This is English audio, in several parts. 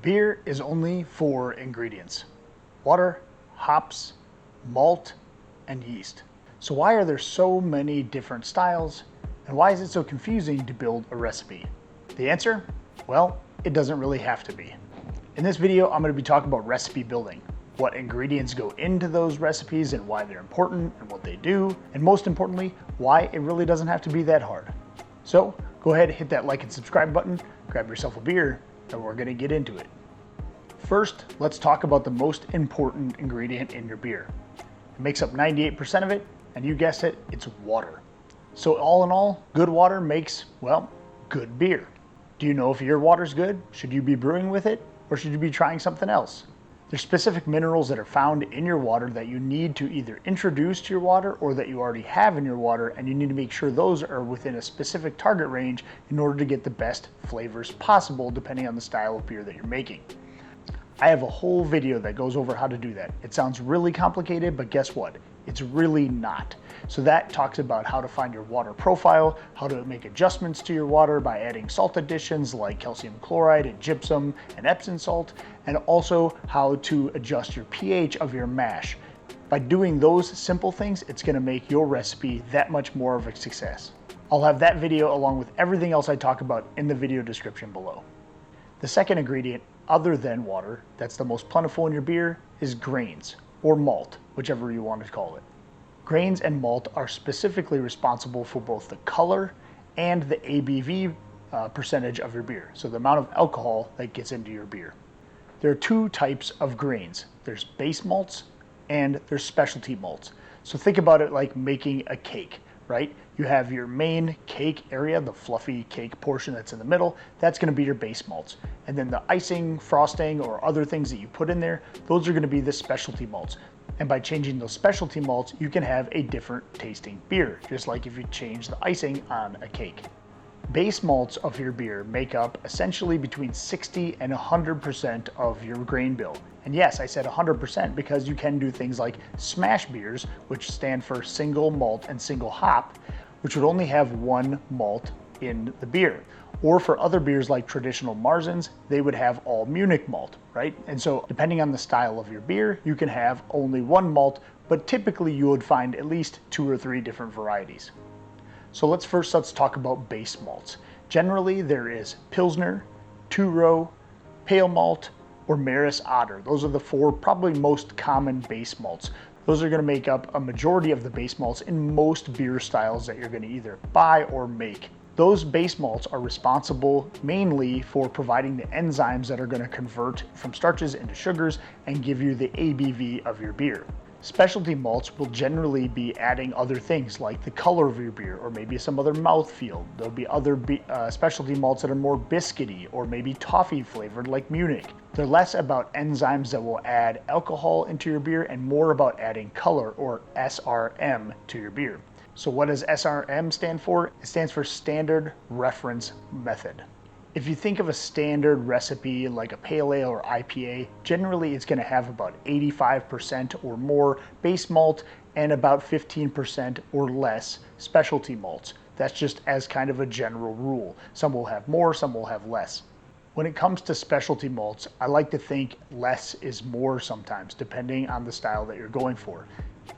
Beer is only 4 ingredients: water, hops, malt, and yeast. So why are there so many different styles, and why is it so confusing to build a recipe? The answer? Well, it doesn't really have to be. In this video, I'm going to be talking about recipe building, what ingredients go into those recipes and why they're important and what they do, and most importantly, why it really doesn't have to be that hard. So go ahead, hit that like and subscribe button, grab yourself a beer, and we're going to get into it. First, let's talk about the most important ingredient in your beer. It makes up 98% of it, and you guessed it, it's water. So all in all, good water makes, well, good beer. Do you know if your water's good? Should you be brewing with it, or should you be trying something else? There's specific minerals that are found in your water that you need to either introduce to your water or that you already have in your water, and you need to make sure those are within a specific target range in order to get the best flavors possible depending on the style of beer that you're making. I have a whole video that goes over how to do that. It sounds really complicated, but guess what? It's really not. So that talks about how to find your water profile, how to make adjustments to your water by adding salt additions like calcium chloride and gypsum and Epsom salt, and also how to adjust your pH of your mash. By doing those simple things, it's gonna make your recipe that much more of a success. I'll have that video along with everything else I talk about in the video description below. The second ingredient, other than water, that's the most plentiful in your beer is grains, or malt, whichever you want to call it. Grains and malt are specifically responsible for both the color and the ABV percentage of your beer, so the amount of alcohol that gets into your beer. There are two types of grains. There's base malts and there's specialty malts. So think about it like making a cake, right? You have your main cake area, the fluffy cake portion that's in the middle, that's gonna be your base malts. And then the icing, frosting, or other things that you put in there, those are gonna be the specialty malts. And by changing those specialty malts, you can have a different tasting beer, just like if you change the icing on a cake. Base malts of your beer make up essentially between 60 and 100% of your grain bill. And yes, I said 100% because you can do things like smash beers, which stand for single malt and single hop, which would only have one malt in the beer. Or for other beers like traditional Marzens, they would have all Munich malt, right? And so depending on the style of your beer, you can have only one malt, but typically you would find at least 2 or 3 different varieties. So let's talk about base malts. Generally, there is Pilsner, two-row, pale malt, or Maris Otter. Those are the 4 probably most common base malts. Those are going to make up a majority of the base malts in most beer styles that you're going to either buy or make. Those base malts are responsible mainly for providing the enzymes that are going to convert from starches into sugars and give you the ABV of your beer. Specialty malts will generally be adding other things like the color of your beer or maybe some other mouthfeel. There'll be other specialty malts that are more biscuity or maybe toffee flavored like Munich. They're less about enzymes that will add alcohol into your beer and more about adding color or SRM to your beer. So what does SRM stand for? It stands for Standard Reference Method. If you think of a standard recipe like a pale ale or IPA, generally it's going to have about 85% or more base malt and about 15% or less specialty malts. That's just as kind of a general rule. Some will have more, some will have less. When it comes to specialty malts, I like to think less is more sometimes, depending on the style that you're going for.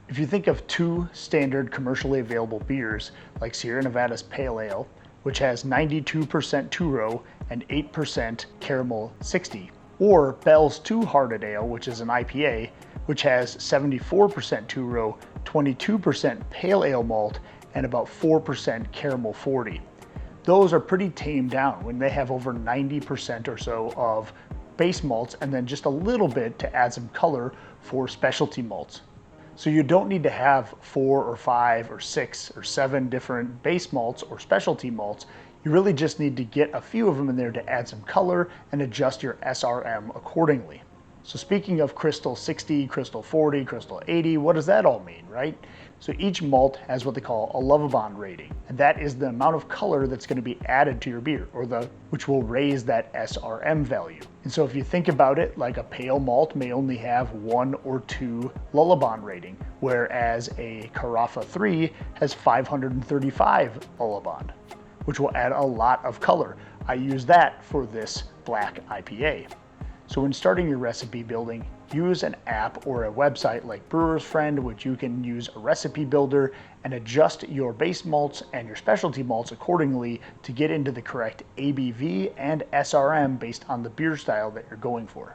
If you think of 2 standard commercially available beers, like Sierra Nevada's Pale Ale, which has 92% two-row and 8% caramel 60, or Bell's Two Hearted Ale, which is an IPA, which has 74% two-row, 22% pale ale malt, and about 4% caramel 40. Those are pretty tamed down when they have over 90% or so of base malts and then just a little bit to add some color for specialty malts. So you don't need to have 4 or 5 or 6 or 7 different base malts or specialty malts. You really just need to get a few of them in there to add some color and adjust your SRM accordingly. So speaking of Crystal 60, Crystal 40, Crystal 80, what does that all mean, right? So each malt has what they call a Lovibond rating, and that is the amount of color that's going to be added to your beer, or which will raise that SRM value. And so if you think about it, like a pale malt may only have 1 or 2 Lullabond rating, whereas a Carafa 3 has 535 Lullabond, which will add a lot of color. I use that for this black IPA. So when starting your recipe building, use an app or a website like Brewer's Friend, which you can use a recipe builder and adjust your base malts and your specialty malts accordingly to get into the correct ABV and SRM based on the beer style that you're going for.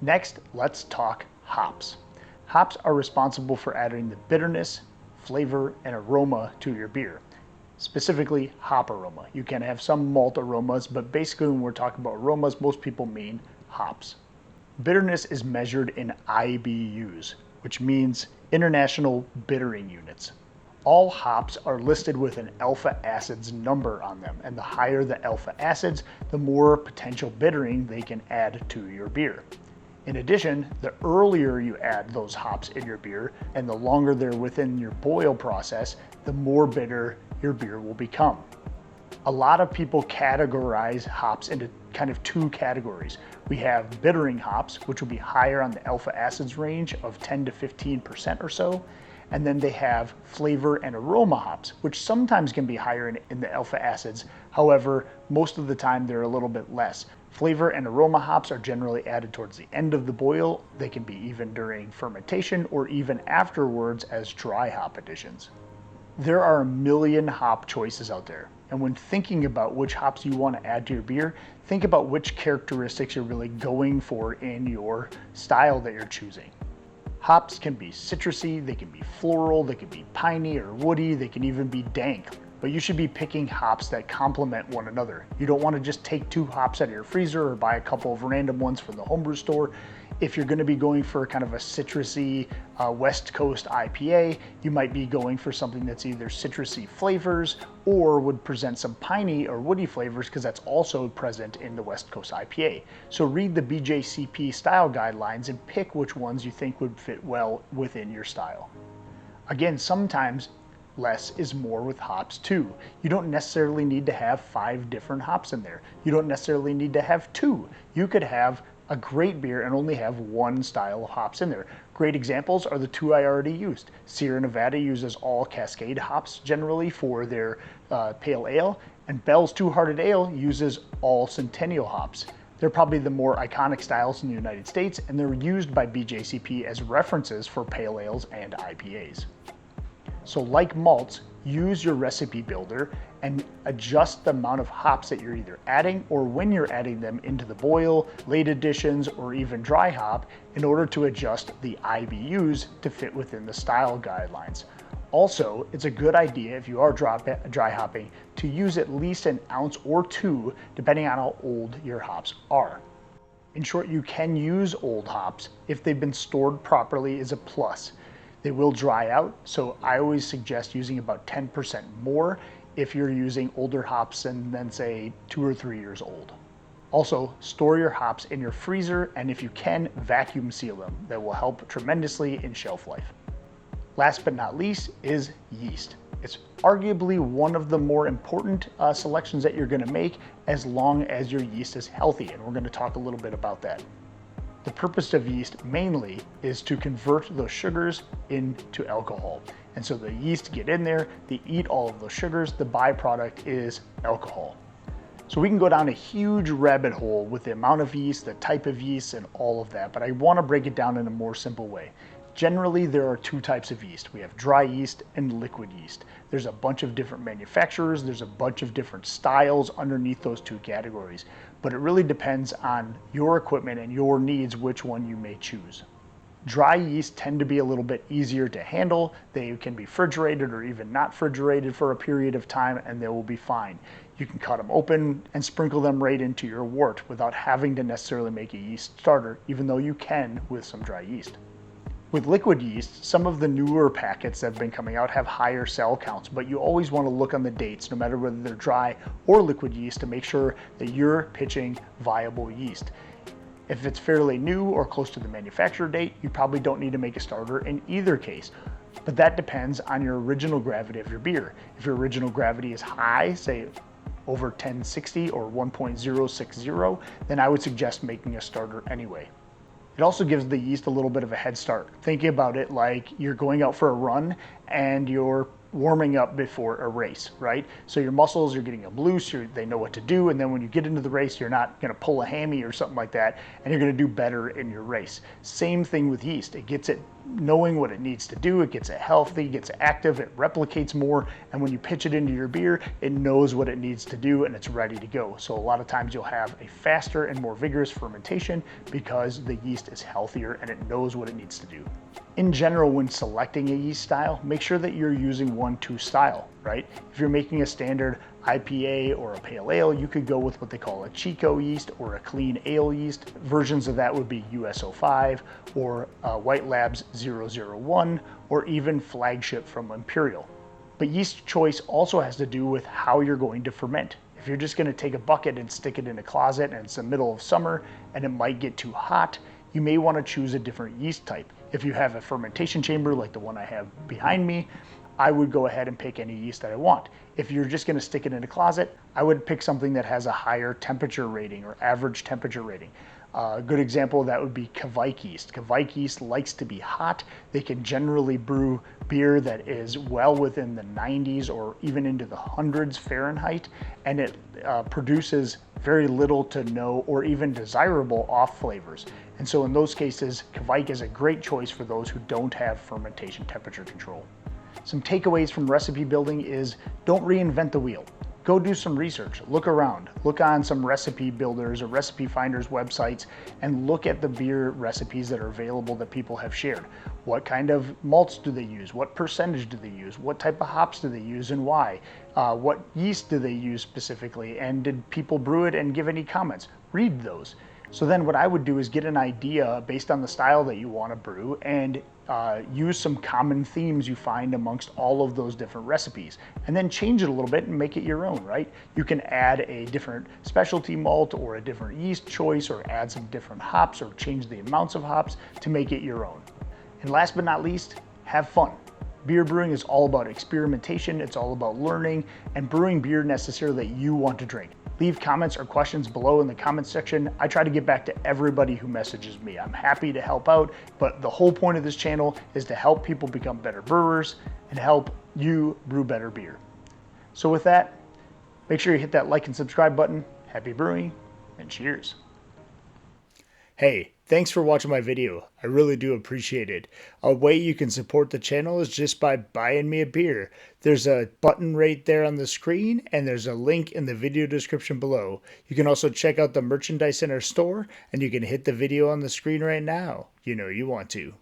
Next, let's talk hops. Hops are responsible for adding the bitterness, flavor, and aroma to your beer. Specifically, hop aroma. You can have some malt aromas, but basically when we're talking about aromas, most people mean hops. Bitterness is measured in IBUs, which means International Bittering Units. All hops are listed with an alpha acids number on them, and the higher the alpha acids, the more potential bittering they can add to your beer. In addition, the earlier you add those hops in your beer and the longer they're within your boil process, the more bitter your beer will become. A lot of people categorize hops into kind of two categories. We have bittering hops, which will be higher on the alpha acids range of 10 to 15% or so. And then they have flavor and aroma hops, which sometimes can be higher in the alpha acids. However, most of the time they're a little bit less. Flavor and aroma hops are generally added towards the end of the boil. They can be even during fermentation or even afterwards as dry hop additions. There are a million hop choices out there. And when thinking about which hops you want to add to your beer, think about which characteristics you're really going for in your style that you're choosing. Hops can be citrusy, they can be floral, they can be piney or woody, they can even be dank. But you should be picking hops that complement one another. You don't want to just take 2 hops out of your freezer or buy a couple of random ones from the homebrew store. If you're going to be going for kind of a citrusy West Coast IPA, you might be going for something that's either citrusy flavors or would present some piney or woody flavors because that's also present in the West Coast IPA. So read the BJCP style guidelines and pick which ones you think would fit well within your style. Again, sometimes less is more with hops too. You don't necessarily need to have 5 different hops in there. You don't necessarily need to have 2. You could have a great beer and only have 1 style of hops in there. Great examples are the 2 I already used. Sierra Nevada uses all Cascade hops generally for their pale ale, and Bell's Two Hearted Ale uses all Centennial hops. They're probably the more iconic styles in the United States, and they're used by BJCP as references for pale ales and IPAs. So like malts, use your recipe builder and adjust the amount of hops that you're either adding or when you're adding them into the boil, late additions, or even dry hop in order to adjust the IBUs to fit within the style guidelines. Also, it's a good idea if you are dry hopping to use at least an ounce or 2 depending on how old your hops are. In short, you can use old hops if they've been stored properly is a plus. They will dry out, so I always suggest using about 10% more if you're using older hops and then say 2 or 3 years old. Also, store your hops in your freezer, and if you can, vacuum seal them. That will help tremendously in shelf life. Last but not least is yeast. It's arguably one of the more important selections that you're going to make as long as your yeast is healthy, and we're going to talk a little bit about that. The purpose of yeast mainly is to convert those sugars into alcohol. And so the yeast get in there, they eat all of those sugars, the byproduct is alcohol. So we can go down a huge rabbit hole with the amount of yeast, the type of yeast, and all of that, but I want to break it down in a more simple way. Generally, there are 2 types of yeast. We have dry yeast and liquid yeast. There's a bunch of different manufacturers, there's a bunch of different styles underneath those 2 categories, but it really depends on your equipment and your needs which one you may choose. Dry yeast tend to be a little bit easier to handle. They can be refrigerated or even not refrigerated for a period of time and they will be fine. You can cut them open and sprinkle them right into your wort without having to necessarily make a yeast starter, even though you can with some dry yeast. With liquid yeast, some of the newer packets that have been coming out have higher cell counts, but you always want to look on the dates, no matter whether they're dry or liquid yeast, to make sure that you're pitching viable yeast. If it's fairly new or close to the manufacturer date, you probably don't need to make a starter in either case. But that depends on your original gravity of your beer. If your original gravity is high, say over 1060 or 1.060, then I would suggest making a starter anyway. It also gives the yeast a little bit of a head start. Thinking about it like you're going out for a run and you're warming up before a race, right? So your muscles are getting them loose, they know what to do, and then when you get into the race, you're not gonna pull a hammy or something like that, and you're gonna do better in your race. Same thing with yeast. It gets it knowing what it needs to do, it gets it healthy, gets it active, it replicates more, and when you pitch it into your beer, it knows what it needs to do and it's ready to go. So a lot of times you'll have a faster and more vigorous fermentation because the yeast is healthier and it knows what it needs to do. In general, when selecting a yeast style, make sure that you're using one to style, right? If you're making a standard IPA or a pale ale, you could go with what they call a Chico yeast or a clean ale yeast. Versions of that would be USO5 or White Labs 001 or even Flagship from Imperial. But yeast choice also has to do with how you're going to ferment. If you're just going to take a bucket and stick it in a closet and it's the middle of summer and it might get too hot, you may want to choose a different yeast type. If you have a fermentation chamber like the one I have behind me, I would go ahead and pick any yeast that I want. If you're just going to stick it in a closet, I would pick something that has a higher temperature rating or average temperature rating. A good example of that would be Kveik Yeast. Kveik Yeast likes to be hot. They can generally brew beer that is well within the 90s or even into the hundreds Fahrenheit, and it produces very little to no or even desirable off flavors. And so in those cases, Kveik is a great choice for those who don't have fermentation temperature control. Some takeaways from recipe building is don't reinvent the wheel. Go do some research, look around, look on some recipe builders or recipe finders websites and look at the beer recipes that are available that people have shared. What kind of malts do they use? What percentage do they use? What type of hops do they use and why? What yeast do they use specifically? And did people brew it and give any comments? Read those. So then what I would do is get an idea based on the style that you want to brew and use some common themes you find amongst all of those different recipes and then change it a little bit and make it your own, right? You can add a different specialty malt or a different yeast choice or add some different hops or change the amounts of hops to make it your own. And last but not least, have fun. Beer brewing is all about experimentation, it's all about learning and brewing beer necessarily that you want to drink. Leave comments or questions below in the comments section. I try to get back to everybody who messages me. I'm happy to help out, but the whole point of this channel is to help people become better brewers and help you brew better beer. So with that, make sure you hit that like and subscribe button. Happy brewing and cheers. Hey, thanks for watching my video. I really do appreciate it. A way you can support the channel is just by buying me a beer. There's a button right there on the screen and there's a link in the video description below. You can also check out the merchandise in our store and you can hit the video on the screen right now. You know you want to.